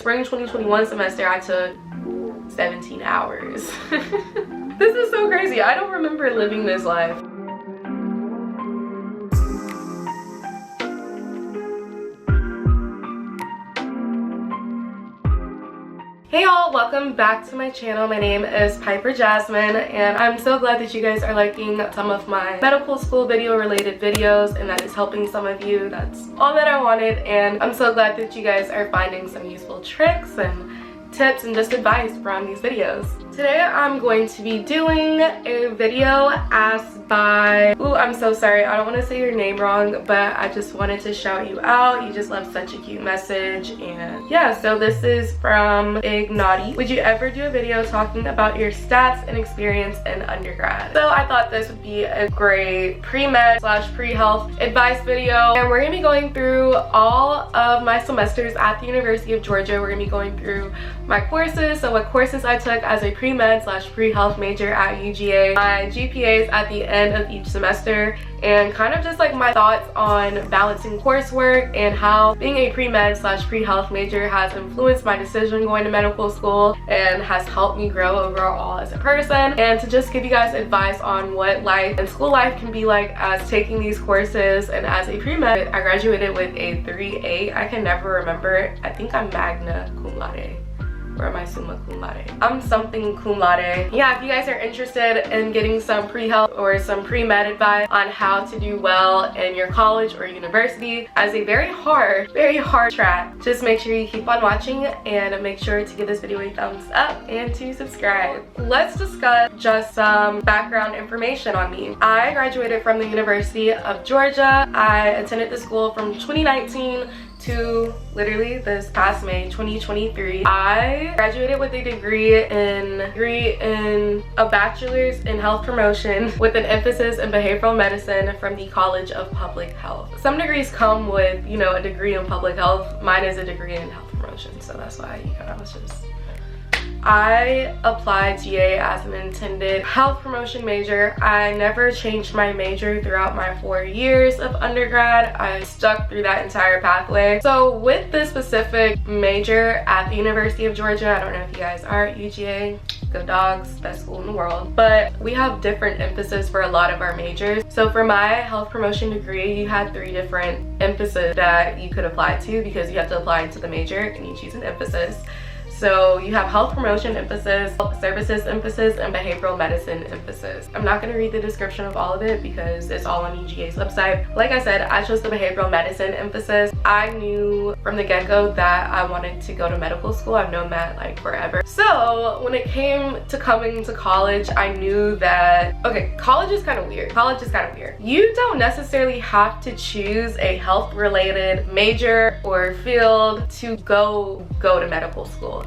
spring 2021 semester, I took 17 hours. This is so crazy. I don't remember living this life. Hey y'all, welcome back to my channel. My name is Piper Jasmine, and I'm so glad that you guys are liking some of my medical school video related videos, and that is helping some of you. That's all that I wanted, and I'm so glad that you guys are finding some useful tricks and tips and just advice from these videos. Today I'm going to be doing a video asked by, ooh, I'm so sorry, I don't want to say your name wrong, but I just wanted to shout you out. You just left such a cute message, and yeah, so this is from Ignati. Would you ever do a video talking about your stats and experience in undergrad? So I thought this would be a great pre-med / pre-health advice video, and we're gonna be going through all of my semesters at the University of Georgia. We're gonna be going through my courses, so what courses I took as a pre-med / pre-health major at UGA, my GPAs at the end of each semester, and kind of just like my thoughts on balancing coursework and how being a pre-med / pre-health major has influenced my decision going to medical school and has helped me grow overall as a person, and to just give you guys advice on what life and school life can be like as taking these courses. And as a pre-med, I graduated with a 3.8. I can never remember it. I think I'm magna cum laude. Or am I summa cum laude? I'm something cum laude. Yeah, if you guys are interested in getting some pre-health or some pre-med advice on how to do well in your college or university as a very hard track, just make sure you keep on watching and make sure to give this video a thumbs up and to subscribe. Let's discuss just some background information on me. I graduated from the University of Georgia. I attended the school from 2019 to literally this past May 2023. I graduated with a degree in a bachelor's in health promotion with an emphasis in behavioral medicine from the College of Public Health. Some degrees come with, you know, a degree in public health. Mine is a degree in health promotion, so that's why, you know, I was just, I applied GA as an intended health promotion major. I never changed my major throughout my 4 years of undergrad. I stuck through that entire pathway. So with this specific major at the University of Georgia, I don't know if you guys are at UGA, go Dogs, best school in the world, but we have different emphasis for a lot of our majors. So for my health promotion degree, you had 3 different emphases that you could apply to, because you have to apply to the major and you choose an emphasis. So you have health promotion emphasis, health services emphasis, and behavioral medicine emphasis. I'm not going to read the description of all of it because it's all on UGA's website. Like I said, I chose the behavioral medicine emphasis. I knew from the get-go that I wanted to go to medical school. I've known that like forever. So when it came to coming to college, I knew that, okay, college is kind of weird. You don't necessarily have to choose a health-related major or field to go to medical school.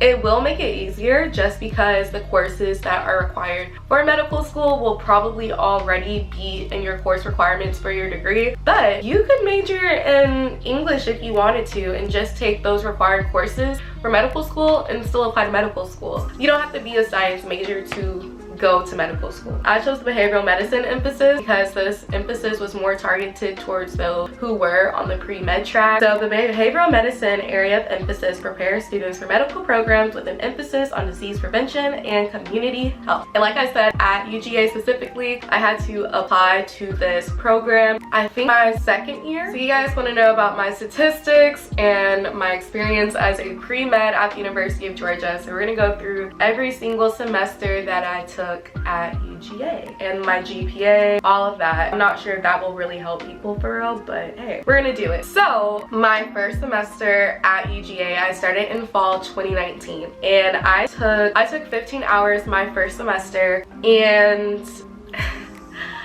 It will make it easier just because the courses that are required for medical school will probably already be in your course requirements for your degree. But you could major in English if you wanted to and just take those required courses for medical school and still apply to medical school. You don't have to be a science major to go to medical school. I chose the behavioral medicine emphasis because this emphasis was more targeted towards those who were on the pre-med track. So the behavioral medicine area of emphasis prepares students for medical programs with an emphasis on disease prevention and community health. And like I said, at UGA specifically, I had to apply to this program, I think my 2nd year. So you guys want to know about my statistics and my experience as a pre-med at the University of Georgia. So we're gonna go through every single semester that I took at UGA and my GPA, all of that. I'm not sure if that will really help people for real, but hey, we're gonna do it. So my first semester at UGA, I started in fall 2019, and I took 15 hours my first semester. And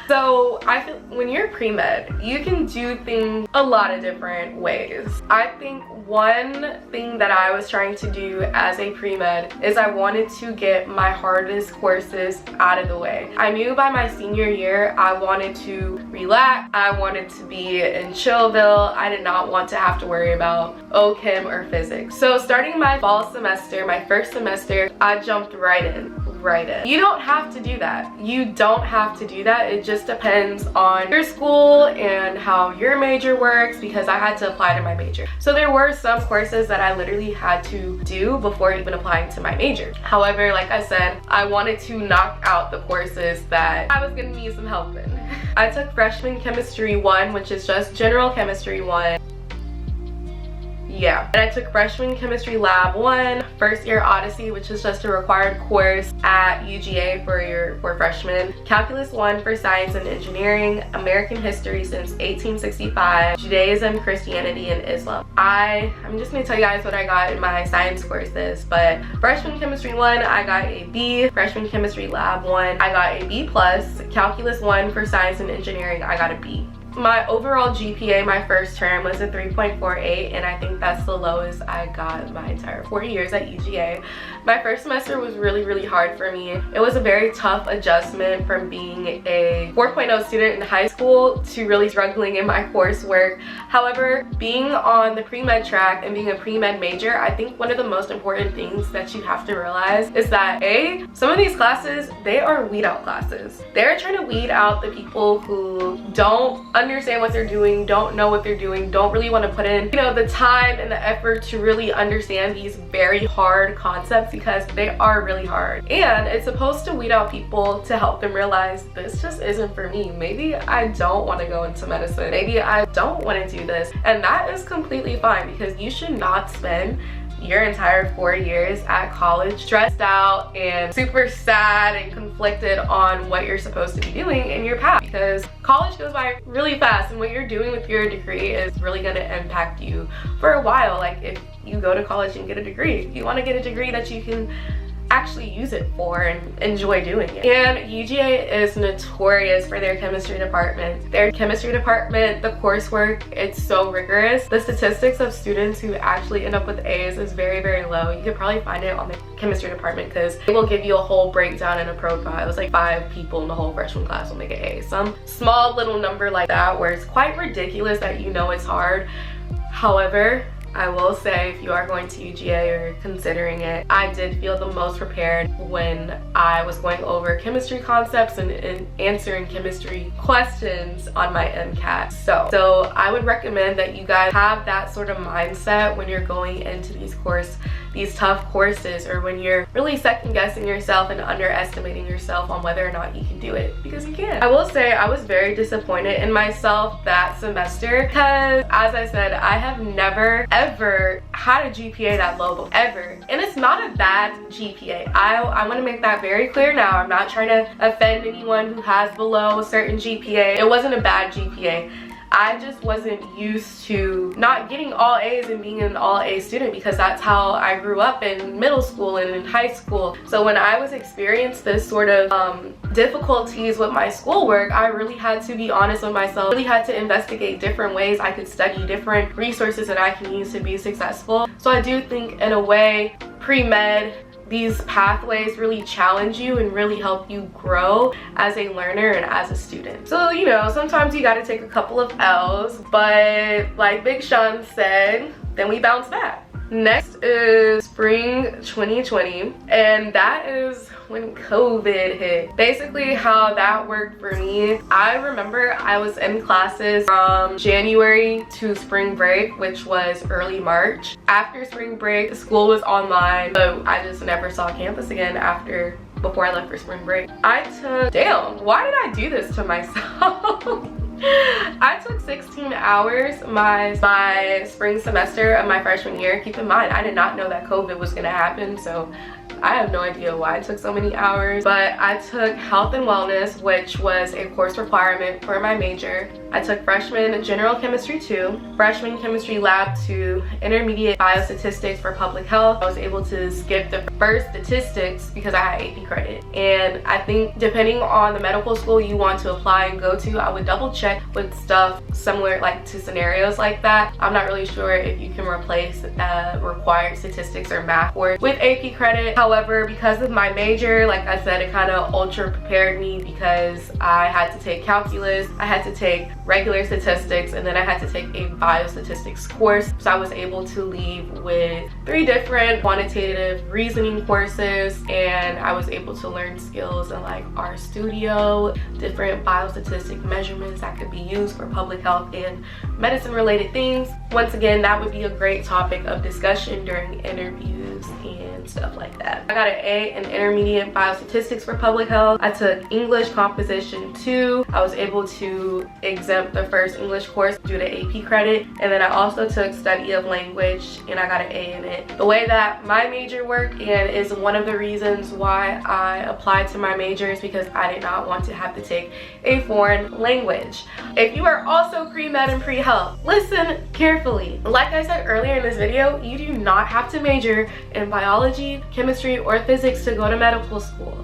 so I feel when you're pre-med, you can do things a lot of different ways. I think one thing that I was trying to do as a pre-med is I wanted to get my hardest courses out of the way. I knew by my senior year I wanted to relax. I wanted to be in Chillville. I did not want to have to worry about OChem or physics. So starting my fall semester, my first semester, I jumped right in. write it. You don't have to do that. You don't have to do that. It just depends on your school and how your major works, because I had to apply to my major. So there were some courses that I literally had to do before even applying to my major. However, like I said, I wanted to knock out the courses that I was gonna need some help in. I took freshman chemistry 1, which is just general chemistry 1. Yeah, and I took freshman chemistry lab 1, first year odyssey, which is just a required course at UGA for freshmen, calculus 1 for science and engineering, American history since 1865, Judaism, Christianity, and Islam. I'm just gonna tell you guys what I got in my science courses, but freshman chemistry 1, I got a B, freshman chemistry lab 1, I got a B+, calculus 1 for science and engineering, I got a B. My overall GPA my first term was a 3.48, and I think that's the lowest I got my entire 4 years at UGA. My first semester was really hard for me. It was a very tough adjustment from being a 4.0 student in high school to really struggling in my coursework. However, being on the pre-med track and being a pre-med major, I think one of the most important things that you have to realize is that some of these classes, they are weed out classes. They're trying to weed out the people who don't understand what they're doing, don't know what they're doing, don't really want to put in, the time and the effort to really understand these very hard concepts, because they are really hard. And it's supposed to weed out people to help them realize this just isn't for me. Maybe I don't want to go into medicine. Maybe I don't want to do this. And that is completely fine, because you should not spend your entire 4 years at college stressed out and super sad and conflicted on what you're supposed to be doing in your path, because college goes by really fast, and what you're doing with your degree is really going to impact you for a while. Like, if you go to college and get a degree, if you want to get a degree that you can actually use it for and enjoy doing it. And UGA is notorious for their chemistry department. Their chemistry department, the coursework, it's so rigorous. The statistics of students who actually end up with A's is very low. You could probably find it on the chemistry department, because it will give you a whole breakdown in a profile. It was like 5 people in the whole freshman class will make an A. Some small little number like that, where it's quite ridiculous that it's hard. However, I will say, if you are going to UGA or considering it, I did feel the most prepared when I was going over chemistry concepts and answering chemistry questions on my MCAT. So I would recommend that you guys have that sort of mindset when you're going into these tough courses, or when you're really second guessing yourself and underestimating yourself on whether or not you can do it, because you can. I will say I was very disappointed in myself that semester, because as I said, I have never ever had a GPA that low before, ever. And it's not a bad GPA. I want to make that very clear now. I'm not trying to offend anyone who has below a certain GPA. It wasn't a bad GPA. I just wasn't used to not getting all A's and being an all A student, because that's how I grew up in middle school and in high school. So when I was experiencing this sort of difficulties with my schoolwork, I really had to be honest with myself, really had to investigate different ways I could study, different resources that I can use to be successful. So I do think, in a way, pre-med, these pathways really challenge you and really help you grow as a learner and as a student. So, sometimes you gotta take a couple of L's, but like Big Sean said, then we bounce back. Next is spring 2020, and that is when COVID hit. Basically, how that worked for me, I remember I was in classes from January to spring break, which was early March. After spring break, school was online, so I just never saw campus again before I left for spring break. Damn, why did I do this to myself? I took 16 hours my spring semester of my freshman year. Keep in mind, I did not know that COVID was gonna happen, so I have no idea why I took so many hours. But I took health and wellness, which was a course requirement for my major. I took freshman general chemistry 2, freshman chemistry lab 2, intermediate biostatistics for public health. I was able to skip the first statistics because I had AP credit. And I think depending on the medical school you want to apply and go to, I would double check check with stuff similar like to scenarios like that. I'm not really sure if you can replace required statistics or math course with AP credit. However, because of my major, like I said, it kind of ultra prepared me because I had to take calculus, I had to take regular statistics, and then I had to take a biostatistics course. So I was able to leave with 3 different quantitative reasoning courses, and I was able to learn skills in like RStudio, different biostatistic measurements that could be used for public health and medicine related things. Once again, that would be a great topic of discussion during interviews and stuff like that. I got an A in intermediate biostatistics for public health. I took English composition 2. I was able to exempt the first English course due to AP credit, and then I also took study of language and I got an A in it. The way that my major worked, and is one of the reasons why I applied to my major, is because I did not want to have to take a foreign language. If you are also pre-med and pre-health, listen carefully. Like I said earlier in this video, you do not have to major in biology, chemistry, or physics to go to medical school.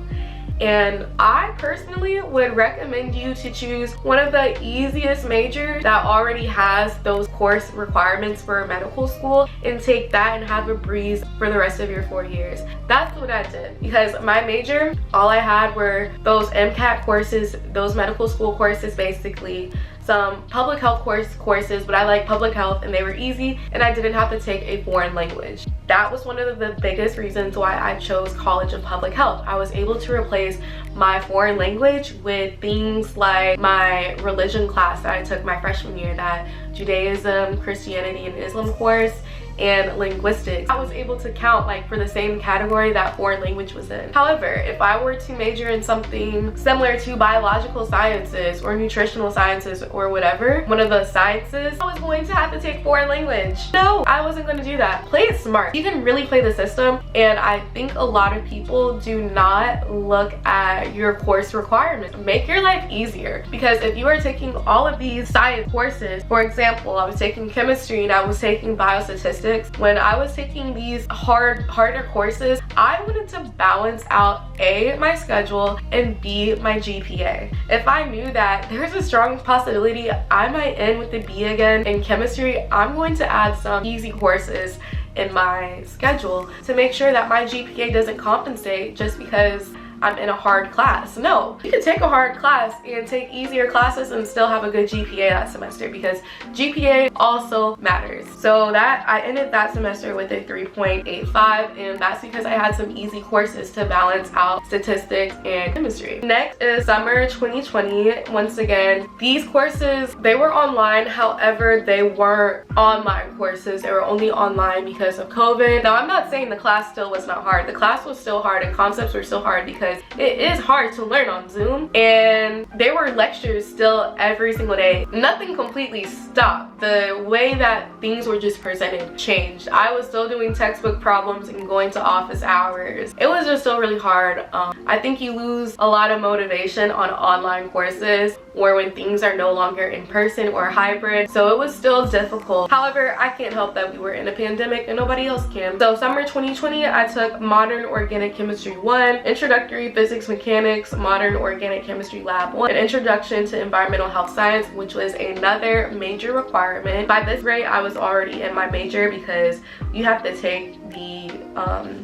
And I personally would recommend you to choose one of the easiest majors that already has those course requirements for medical school and take that and have a breeze for the rest of your 4 years. That's what I did, because my major, all I had were those MCAT courses, those medical school courses basically, some public health courses, but I like public health and they were easy, and I didn't have to take a foreign language. That was one of the biggest reasons why I chose College of Public Health. I was able to replace my foreign language with things like my religion class that I took my freshman year, that Judaism, Christianity, and Islam course, and linguistics. I was able to count like for the same category that foreign language was in. However, if I were to major in something similar to biological sciences or nutritional sciences or whatever, one of those sciences, I was going to have to take foreign language. No, I wasn't going to do that. Play it smart. You can really play the system, and I think a lot of people do not look at your course requirements. Make your life easier, because if you are taking all of these science courses, for example, I was taking chemistry and I was taking biostatistics. When I was taking these harder courses, I wanted to balance out A, my schedule, and B, my GPA. If I knew that there's a strong possibility I might end with the B again in chemistry, I'm going to add some easy courses in my schedule to make sure that my GPA doesn't compensate just because I'm in a hard class. No, you can take a hard class and take easier classes and still have a good GPA that semester, because GPA also matters. So that I ended that semester with a 3.85, and that's because I had some easy courses to balance out statistics and chemistry. Next is summer 2020. Once again, these courses, they were online. However, they weren't online courses. They were only online because of COVID. Now, I'm not saying the class still was not hard. The class was still hard and concepts were still hard, because it is hard to learn on Zoom, and there were lectures still every single day. Nothing completely stopped. The way that things were just presented changed. I was still doing textbook problems and going to office hours. It was just still really hard. I think you lose a lot of motivation on online courses, or when things are no longer in person or hybrid, so it was still difficult. However, I can't help that we were in a pandemic and nobody else can. So summer 2020, I took Modern Organic Chemistry 1, Introductory Physics Mechanics, Modern Organic Chemistry Lab 1, and Introduction to Environmental Health Science, which was another major requirement. By this grade, I was already in my major, because you have to take the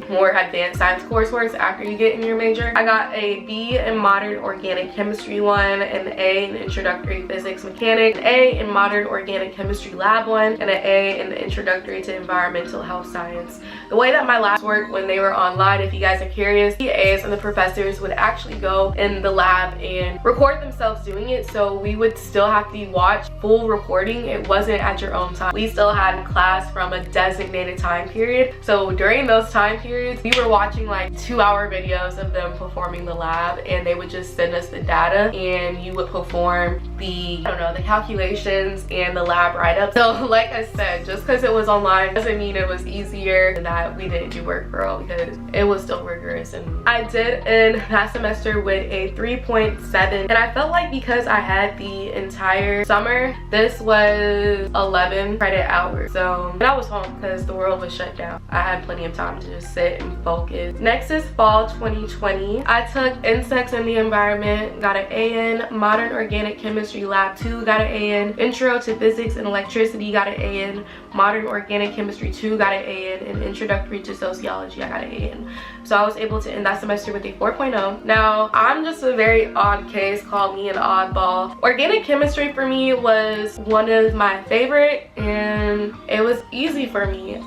more advanced science coursework after you get in your major. I got a B in Modern Organic Chemistry 1, and an A in Introductory Physics Mechanics, an A in Modern Organic Chemistry Lab 1, and an A in the Introductory to Environmental Health Science. The way that my labs worked when they were online, if you guys are curious, the A's and the professors would actually go in the lab and record themselves doing it, so we would still have to watch full recording. It wasn't at your own time. We still had class from a designated time period, so during those time periods, we were watching like 2-hour videos of them performing the lab, and they would just send us the data, and you would perform the, I don't know, the calculations and the lab write-up. So like I said, just because it was online doesn't mean it was easier and that we didn't do work for all, because it was still rigorous. And I did in that semester with a 3.7, and I felt like because I had the entire summer semester. This was 11 credit hours. So, and I was home because the world was shut down. I had plenty of time to just sit and focus. Next is fall 2020. I took insects in the environment, got an A in. Modern organic chemistry lab 2, got an A in. Intro to physics and electricity, got an A in. Modern organic chemistry 2, got an A in. And introductory to sociology, I got an A in. So I was able to end that semester with a 4.0. Now, I'm just a very odd case, call me an oddball. Organic chemistry for me was one of my favorite, and it was easy for me.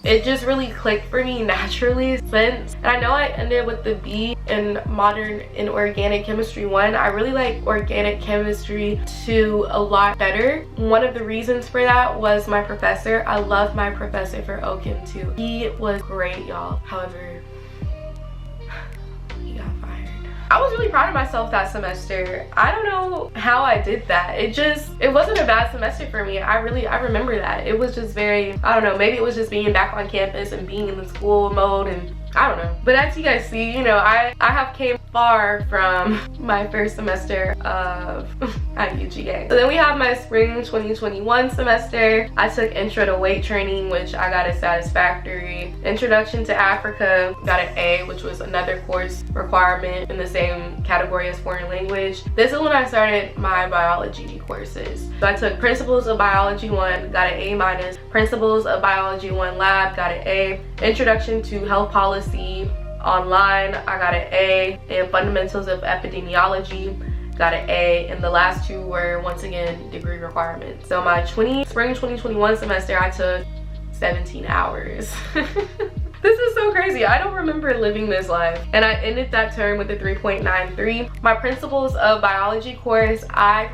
It just really clicked for me naturally since. And I know I ended with the B in modern and organic chemistry 1. I really like organic chemistry 2 a lot better. One of the reasons for that was my professor. I love my professor for OChem 2. He was great, y'all. However, he got fired. I was really proud of myself that semester. I don't know how I did that. It wasn't a bad semester for me. I remember that. It was just very, I don't know, maybe it was just being back on campus and being in the school mode, and I don't know. But as you guys see, you know, I have came far from my first semester of at UGA. So then we have my spring 2021 semester. I took intro to weight training, which I got a satisfactory. Introduction to Africa, got an A, which was another course requirement in the same category as foreign language. This is when I started my biology courses. So I took Principles of Biology 1, got an A minus. Principles of Biology 1 lab, got an A. Introduction to Health Policy online, I got an A. And Fundamentals of Epidemiology, got an A. And the last two were once again degree requirements. So my spring 2021 semester, I took 17 hours. This is so crazy. I don't remember living this life. And I ended that term with a 3.93. My Principles of Biology course, I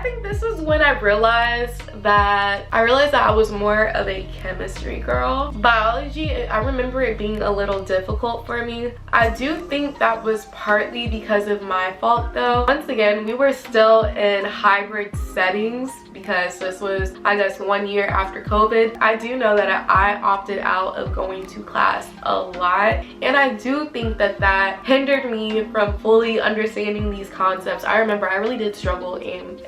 think this is when I realized that I was more of a chemistry girl. Biology, I remember it being a little difficult for me. I do think that was partly because of my fault though. Once again, we were still in hybrid settings because this was, I guess, 1 year after COVID. I do know that I opted out of going to class a lot, and I do think that that hindered me from fully understanding these concepts. I remember I really did struggle in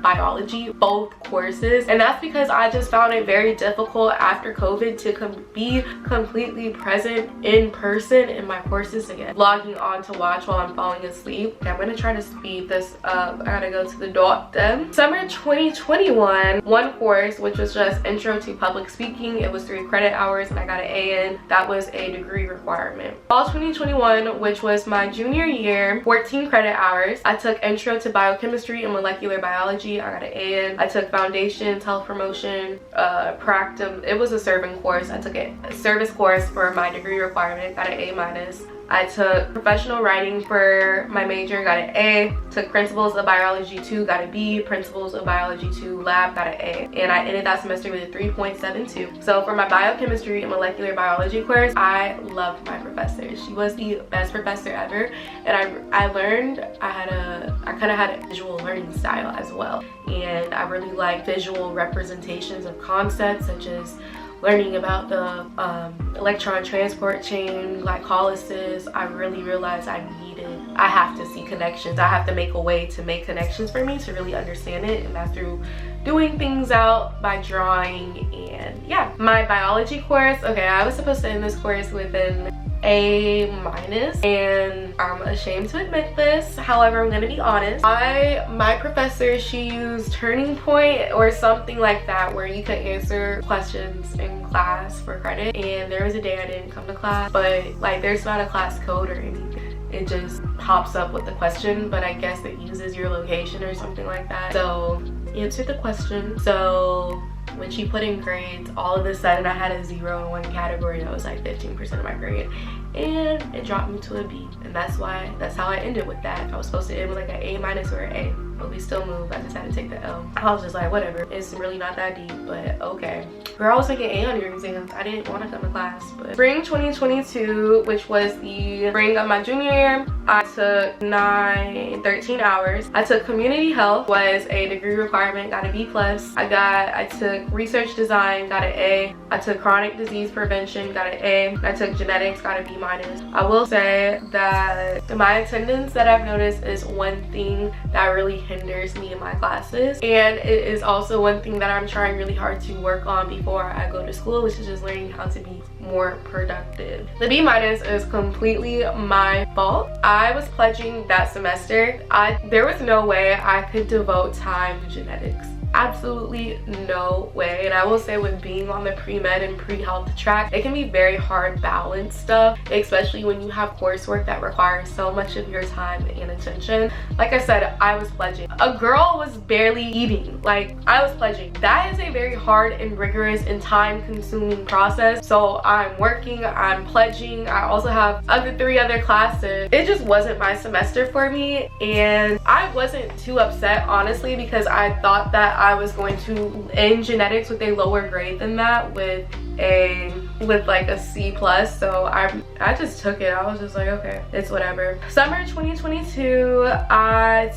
biology, both courses, and that's because I just found it very difficult after COVID to be completely present in person in my courses again. Logging on to watch while I'm falling asleep. Okay, I'm gonna try to speed this up. I gotta go to the doctor. Summer 2021, one course, which was just Intro to Public Speaking. It was 3 credit hours and I got an A in. That was a degree requirement. Fall 2021, which was my junior year, 14 credit hours. I took Intro to Biochemistry and Molecular Biology. I got an A in. I took Foundations, Health Promotion, Practice. It was a serving course. I took a service course for my degree requirement. Got an A minus. I took professional writing for my major, got an A. Took Principles of Biology 2, got a B. Principles of Biology 2 lab, got an A. And I ended that semester with a 3.72. So for my biochemistry and molecular biology course, I loved my professor. She was the best professor ever. And I learned, I kind of had a visual learning style as well. And I really liked visual representations of concepts such as learning about the electron transport chain, glycolysis. I really realized I have to see connections. I have to make a way to make connections for me to really understand it, and that's through doing things out by drawing. And yeah, my biology course, okay, I was supposed to end this course with an A minus, and I'm ashamed to admit this. However, I'm gonna be honest. My professor, she used Turning Point or something like that, where you could answer questions in class for credit. And there was a day I didn't come to class, but like there's not a class code or anything. It just pops up with the question, but I guess it uses your location or something like that. So answer the question. So when she put in grades, all of a sudden I had a 0 in one category that was like 15% of my grade, and it dropped me to a B. And that's how I ended with that. I was supposed to end with like an A minus or an A, but we still moved. I just had to take the L. I was just like, whatever, it's really not that deep, but okay. Girl, I was taking A on your exams. I didn't want to come to class. But spring 2022, which was the spring of my junior year, I took 13 hours. I took community health, was a degree requirement, got a B+. I took research design, got an A. I took chronic disease prevention, got an A. I took genetics, got a B-. I will say that my attendance that I've noticed is one thing that really hinders me in my classes, and it is also one thing that I'm trying really hard to work on before I go to school, which is just learning how to be more productive. The B- is completely my fault. I was pledging that semester. There was no way I could devote time to genetics. Absolutely no way. And I will say, with being on the pre-med and pre-health track, it can be very hard balance stuff, especially when you have coursework that requires so much of your time and attention. Like I said, I was pledging. A girl was barely eating. Like, I was pledging. That is a very hard and rigorous and time-consuming process. So I'm working, I'm pledging. I also have 3 other classes. It just wasn't my semester for me, and I wasn't too upset, honestly, because I thought that I was going to end genetics with a lower grade than that, with like a C+. So I just took it. I was just like, okay, it's whatever. Summer 2022, I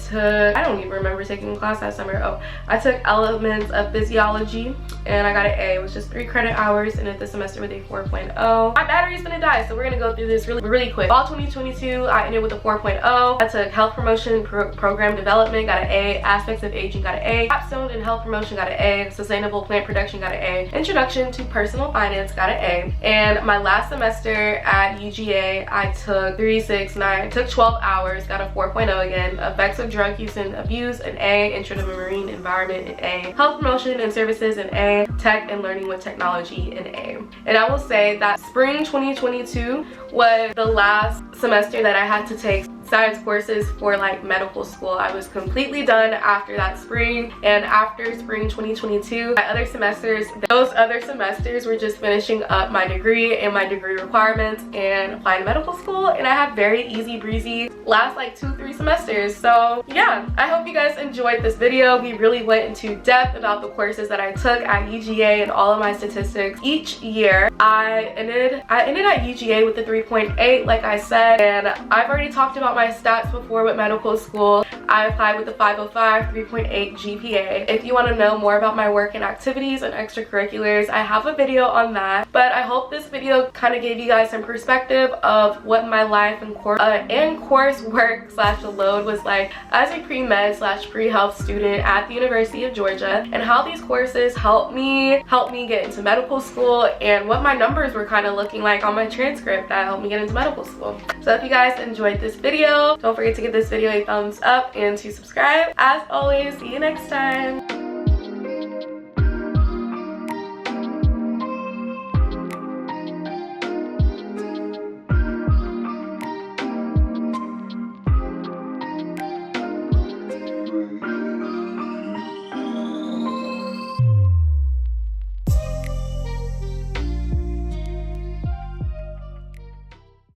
don't even remember taking a class that summer. Oh, I took elements of physiology and I got an A. It was just 3 credit hours, and ended the semester with a 4.0. My battery's gonna die, so we're gonna go through this really quick. Fall 2022, I ended with a 4.0. I took health promotion program development, got an A. Aspects of aging, got an A. Capstone in health promotion, got an A. Sustainable plant production, got an A. Introduction to personal finance, got an A. And my last semester at UGA, I took 3, 6, 9, took 12 hours, got a 4.0 again. Effects of drug use and abuse, an A. Intro to marine environment, an A. Health promotion and services, an A. Tech and learning with technology, an A. And I will say that spring 2022 was the last semester that I had to take science courses for like medical school. I was completely done after that spring, and after spring 2022, those other semesters were just finishing up my degree and my degree requirements and applying to medical school, and I had very easy breezy last like 2-3 semesters. So yeah, I hope you guys enjoyed this video. We really went into depth about the courses that I took at UGA and all of my statistics each year. I ended at UGA with a 3.8, like I said, and I've already talked about my stats before with medical school. I applied with a 505, 3.8 GPA. If you want to know more about my work and activities and extracurriculars, I have a video on that. But I hope this video kind of gave you guys some perspective of what my life and coursework slash the load was like as a pre-med slash pre-health student at the University of Georgia, and how these courses helped me get into medical school, and what my numbers were kind of looking like on my transcript that helped me get into medical school. So if you guys enjoyed this video, don't forget to give this video a thumbs up and to subscribe. As always, see you next time.